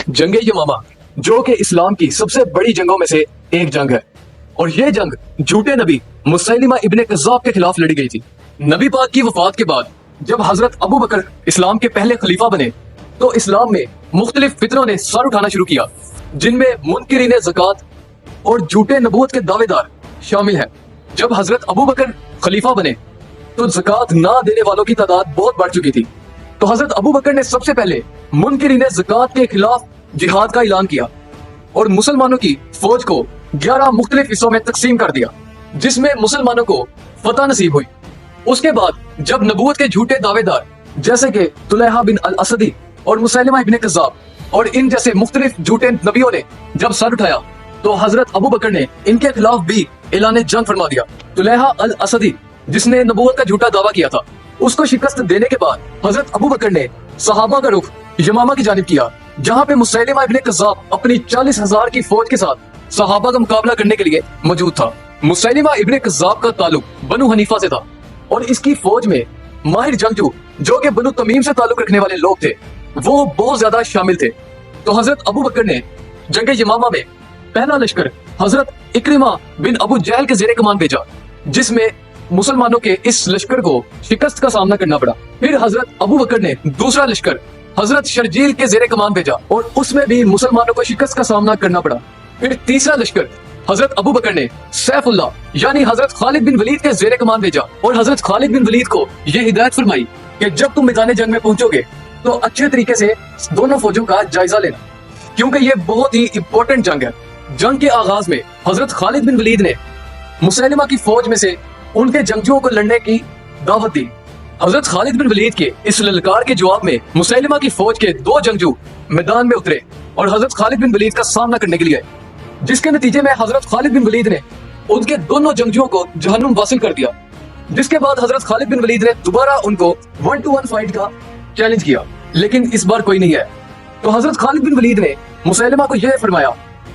जंग यमामा जो कि इस्लाम की सबसे बड़ी जंगों में से एक जंग है और ये जंग झूठे नबी मुसैलिमा इब्ने कज़्ज़ाब के खिलाफ लड़ी गई थी। नबी पाक की वफात के बाद जब हजरत अबू बकर इस्लाम के पहले खलीफा बने तो इस्लाम में मुख्तलिफ फितरों ने सर उठाना शुरू किया, जिनमें मुनकिरीन ज़कात और झूठे नबूवत के दावेदार शामिल हैं। जब हजरत अबू बकर खलीफा बने तो ज़कात ना देने वालों की तादाद बहुत बढ़ चुकी थी। तो हजरत अबू बकर ने सबसे पहले मुनकिरीन ज़कात के खिलाफ जिहाद का ऐलान किया और मुसलमानों की फौज को 11 मुख्तलिफ हिस्सों में तकसीम कर दिया, जिसमें मुसलमानों को फतह नसीब हुई। उसके बाद जब नबूवत के झूठे दावेदार जैसे कि तुलैहा बिन अल असदी और मुसैलिमा इब्ने कज़्ज़ाब और इन जैसे मुख्तलिफ झूठे नबियों ने जब सर उठाया तो हजरत अबू बकर ने इनके खिलाफ भी ऐलान जंग फरमा दिया। तुलैहा अल असदी जिसने नबूवत का झूठा दावा किया था, उसको शिकस्त देने के बाद हजरत अबू बकर ने सहाबा का रुख यमामा की जानिब किया, जहां पे मुसैलिमा इब्ने कज़्ज़ाब अपनी 40,000 की फौज के साथ सहाबा का मुकाबला करने के लिए मौजूद था। मुसैलिमा इब्ने कज़्ज़ाब का ताल्लुक बनु हनीफा से था और इसकी फौज में माहिर जंगजू जो कि बनु तमीम से ताल्लुक रखने वाले लोग थे वो बहुत ज्यादा शामिल थे। तो हजरत अबू बकर ने जंग यमामा में पहला लश्कर हजरत इक्रिमा बिन अबू जहल के जेरे कमान भेजा, जिसमें मुसलमानों के इस लश्कर को शिकस्त का सामना करना पड़ा। फिर हजरत अबू बकर ने दूसरा लश्कर हजरत शर्जील के जेरे कमान भेजा और उसमें भी मुसलमानों को शिकस्त का सामना करना पड़ा। फिर तीसरा लश्कर हजरत अबू बकर ने सैफुल्लाह यानी हजरत खालिद बिन वलीद के जेरे कमान भेजा और हजरत खालिद बिन वलीद को यह हिदायत फरमाई कि जब तुम मैदान जंग में पहुंचोगे तो अच्छे तरीके से दोनों फौजों का जायजा लेना, क्योंकि यह बहुत ही इंपॉर्टेंट जंग है। जंग के आगाज में हजरत खालिद बिन वलीद ने मुसैलिमा की फौज में से उनके जंगजुओं को लड़ने की दावत दी। हजरत खालिद बिन वलीद के इस ललकार के जवाब में मुसैलिमा की फौज के 2 जंगजू मैदान में उतरे और हजरत खालिद बिन वलीद का सामना करने के लिए, जिसके नतीजे में हजरत खालिद बिन वलीद ने उनके दोनों जंगजुओं को जहन्नुम वासिल कर दिया। जिसके बाद हजरत खालिद बिन वलीद ने दोबारा उनको 1-to-1 फाइट का चैलेंज किया, लेकिन इस बार कोई नहीं है। तो हजरत खालिद बिन वलीद ने मुसैलिमा को यह फरमाया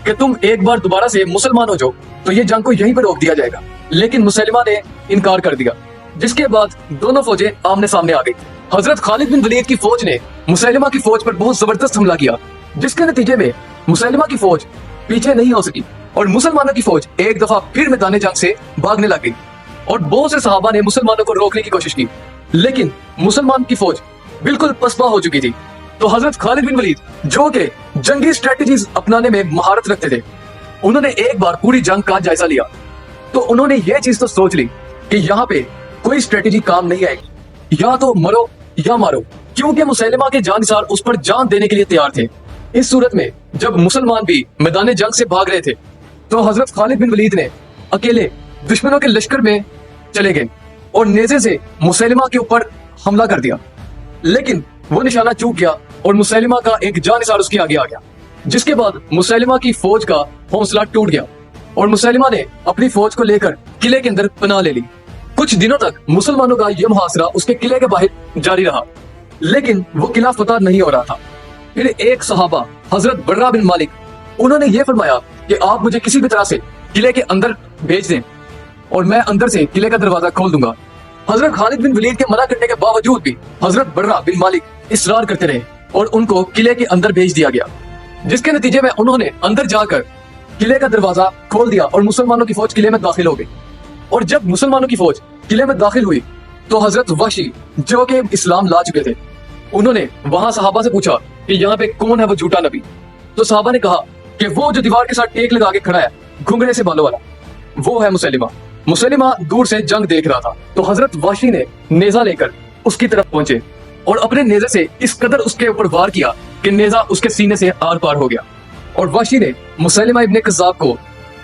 कि तुम एक बार दोबारा से मुसलमान हो जाओ तो ये जंग को यहीं पर रोक दिया जाएगा, लेकिन मुसैलिमा ने इनकार कर दिया। जिसके बाद दोनों फौजें आमने सामने आ गई। हजरत खालिद बिन वलीद की फौज ने मुसैलिमा की फौज पर बहुत जबरदस्त हमला किया, जिसके नतीजे में मुसैलिमा की फौज पीछे नहीं हो सकी और मुसलमानों की फौज एक दफा फिर मैदान जंग से भागने लग गई और बहुत से सहाबा ने मुसलमानों को रोकने की कोशिश की, लेकिन मुसलमान की फौज बिल्कुल पसपा हो चुकी थी। तो हजरत खालिद बिन वलीद जो कि जंगी स्ट्रेटजीज अपनाने में महारत रखते थे, उन्होंने एक बार पूरी जंग का जायजा लिया तो उन्होंने ये चीज तो सोच ली कि यहाँ पे कोई स्ट्रेटजी काम नहीं आएगी, या तो मरो या मारो, क्योंकि मुसैलिमा के जानिसार उस पर जान देने के लिए तैयार थे। इस सूरत में जब मुसलमान भी मैदान जंग से भाग रहे थे तो हजरत खालिद बिन वलीद ने अकेले दुश्मनों के लश्कर में चले गए और नेज़े से मुसैलिमा के ऊपर हमला कर दिया, लेकिन वो निशाना चूक गया और मुसैलिमा का एक जानिसार उसके आगे आ गया। जिसके बाद मुसैलिमा की फौज का हौसला टूट गया और मुसैलिमा ने अपनी फौज को लेकर किले के अंदर पनाह ले ली। कुछ दिनों तक मुसलमानों का यह मुहासरा उसके किले के बाहर जारी रहा, लेकिन वो किला फतह नहीं हो रहा था। फिर एक सहाबा हजरत बर्रा बिन मालिक, उन्होंने ये फरमाया कि आप मुझे किसी भी तरह से किले के अंदर भेज दें और मैं अंदर से किले का दरवाजा खोल दूंगा। हजरत खालिद बिन वलीद के मना करने के बावजूद भी हजरत बर्रा बिन मालिक इसरार करते रहे और उनको किले के अंदर भेज दिया गया, जिसके नतीजे में उन्होंने अंदर जाकर किले का दरवाजा खोल दिया और मुसलमानों की फौज किले में दाखिल हो गई। और जब मुसलमानों की फौज किले में दाखिल हुई तो हजरत वहशी जो कि इस्लाम ला चुके थे, उन्होंने वहां सहाबा से पूछा कि यहाँ पे कौन है वो झूठा नबी। तो सहाबा ने कहा कि वो जो दीवार के साथ टेक लगा के खड़ा है घुंघरे से बालों वाला, वो है मुसैलिमा। मुसैलिमा दूर से जंग देख रहा था तो हजरत वहशी ने नेजा लेकर उसकी तरफ पहुंचे और अपने नेजे से इस कदर उसके ऊपर वार किया कि नेजा उसके सीने से आर पार हो गया और वहशी ने मुसैलिमा इब्ने कज़्ज़ाब को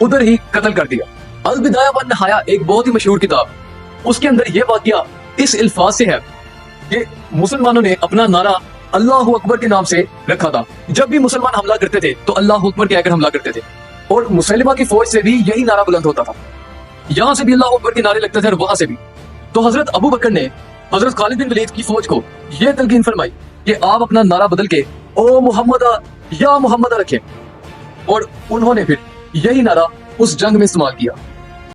उधर ही कत्ल कर दिया। अल बिदाया वन नहाया एक बहुत ही मशहूर किताब, उसके अंदर यह वाकया इस अल्फाज से है कि मुसलमानों ने अपना नारा अल्लाह अकबर के नाम से रखा था। जब भी मुसलमान हमला करते थे तो अल्लाह अकबर कहकर हमला करते थे और मुसैलिमा की फौज से भी यही नारा बुलंद होता था। यहाँ से भी अल्लाह अकबर के नारे लगते थे और वहां से भी। तो हजरत अबू बकर ने हजरत खालिद बिन वलीद की फौज को यह तलकीन फरमाई कि आप अपना नारा बदल के ओ मुहम्मदा या मुहम्मदा रखें, और उन्होंने फिर यही नारा उस जंग में इस्तेमाल किया।